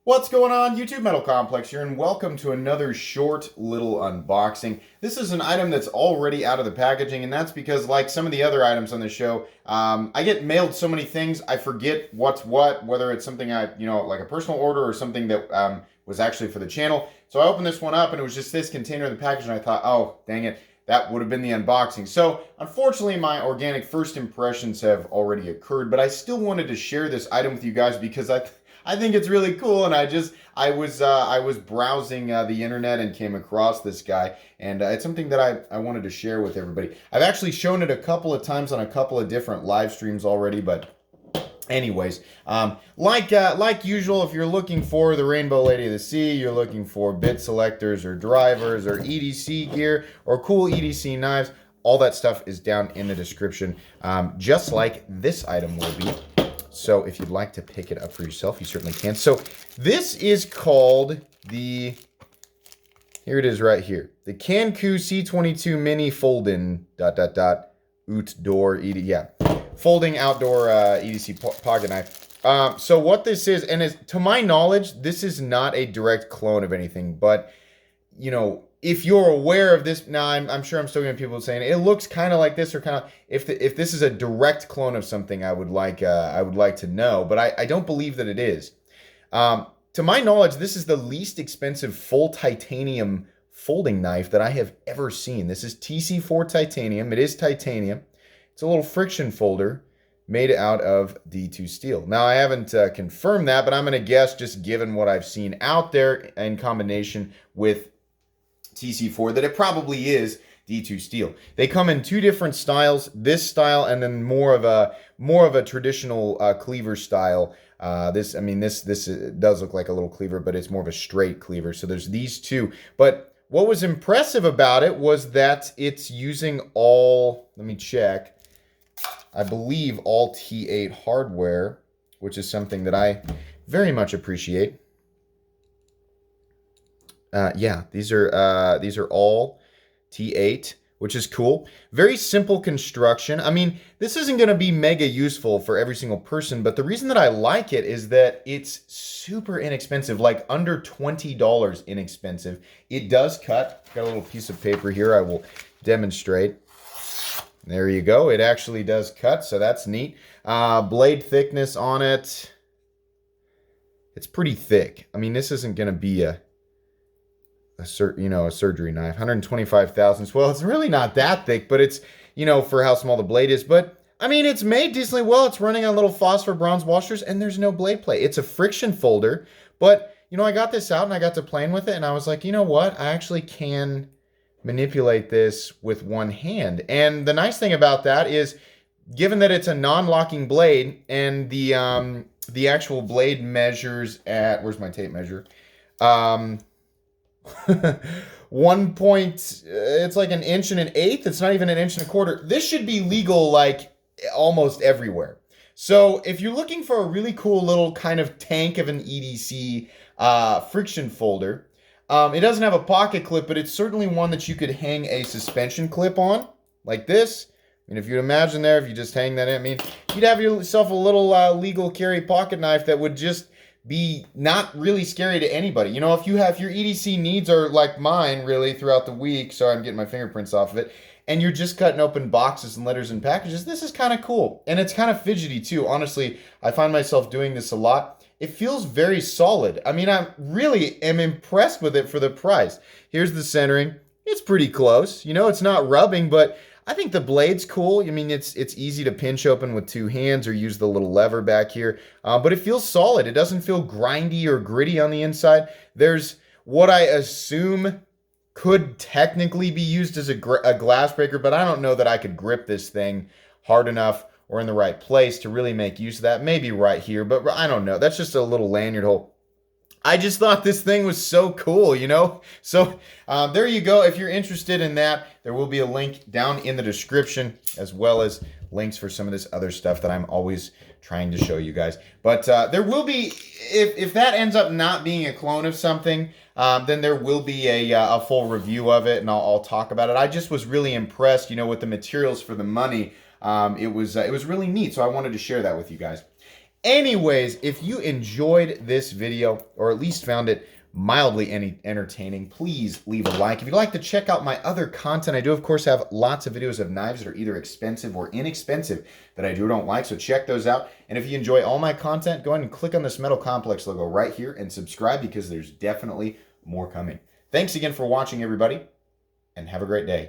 What's going on, YouTube Metal Complex here, and welcome to another short little unboxing. This is an item that's already out of the packaging, and that's because, like some of the other items on the show, I get mailed so many things, I forget what's what, whether it's something like a personal order or something that was actually for the channel. So I opened this one up, and it was just this container in the package, and I thought, oh, dang it, that would have been the unboxing. So, unfortunately, my organic first impressions have already occurred, but I still wanted to share this item with you guys because I think it's really cool, and I was browsing the internet and came across this guy, and it's something that I wanted to share with everybody. I've actually shown it a couple of times on a couple of different live streams already, but anyways, like usual, if you're looking for the Rainbow Lady of the Sea, you're looking for bit selectors or drivers or EDC gear or cool EDC knives, all that stuff is down in the description, just like this item will be. So if you'd like to pick it up for yourself, you certainly can. So this is called here it is right here. The Kanku C22 Mini Folding ... Outdoor ED, yeah. Folding outdoor EDC pocket knife. So what this is, and to my knowledge, this is not a direct clone of anything, but you know, if you're aware of this, now I'm sure I'm still getting people saying it looks kind of like this, or kind of if this is a direct clone of something, I would like to know, but I don't believe that it is. To my knowledge, this is the least expensive full titanium folding knife that I have ever seen. This is TC4 titanium. It is titanium. It's a little friction folder made out of D2 steel. Now, I haven't confirmed that, but I'm going to guess, just given what I've seen out there in combination with TC4, that it probably is D2 steel. They come in two different styles, this style and then more of a traditional cleaver style. This does look like a little cleaver, but it's more of a straight cleaver. So there's these two. But what was impressive about it was that it's using all, let me check, I believe all T8 hardware, which is something that I very much appreciate. Yeah, these are all T8, which is cool. Very simple construction. I mean, this isn't going to be mega useful for every single person, but the reason that I like it is that it's super inexpensive, like under $20 inexpensive. It does cut. Got a little piece of paper here I will demonstrate. There you go. It actually does cut, so that's neat. Blade thickness on it, it's pretty thick. I mean, this isn't going to be a surgery knife. 125 thousandths. Well, it's really not that thick, but it's, for how small the blade is. But I mean, it's made decently well. It's running on little phosphor bronze washers, and there's no blade plate. It's a friction folder, but I got this out and I got to playing with it, and I was like, you know what? I actually can manipulate this with one hand. And the nice thing about that is, given that it's a non-locking blade, and the actual blade measures at, where's my tape measure? It's like 1 1/8 inches. It's not even 1 1/4 inches. This should be legal like almost everywhere. So if you're looking for a really cool little kind of tank of an EDC friction folder, it doesn't have a pocket clip, but it's certainly one that you could hang a suspension clip on, like this. I mean, if you'd imagine there, if you just hang that in, I mean, you'd have yourself a little legal carry pocket knife that would just be not really scary to anybody. If your EDC needs are like mine really throughout the week, sorry, I'm getting my fingerprints off of it, and you're just cutting open boxes and letters and packages, this is kind of cool. And it's kind of fidgety too. Honestly, I find myself doing this a lot. It feels very solid. I mean, I really am impressed with it for the price. Here's the centering. It's pretty close. It's not rubbing, but I think the blade's cool. I mean, it's easy to pinch open with two hands or use the little lever back here. But it feels solid. It doesn't feel grindy or gritty on the inside. There's what I assume could technically be used as a glass breaker, but I don't know that I could grip this thing hard enough or in the right place to really make use of that. Maybe right here, but I don't know. That's just a little lanyard hole. I just thought this thing was so cool, So there you go. If you're interested in that, there will be a link down in the description, as well as links for some of this other stuff that I'm always trying to show you guys. But there will be, if that ends up not being a clone of something, then there will be a full review of it, and I'll talk about it. I just was really impressed, with the materials for the money. It was really neat, so I wanted to share that with you guys. Anyways, if you enjoyed this video, or at least found it mildly entertaining, please leave a like. If you'd like to check out my other content, I do, of course, have lots of videos of knives that are either expensive or inexpensive that I do or don't like, so check those out. And if you enjoy all my content, go ahead and click on this Metal Complex logo right here and subscribe, because there's definitely more coming. Thanks again for watching, everybody, and have a great day.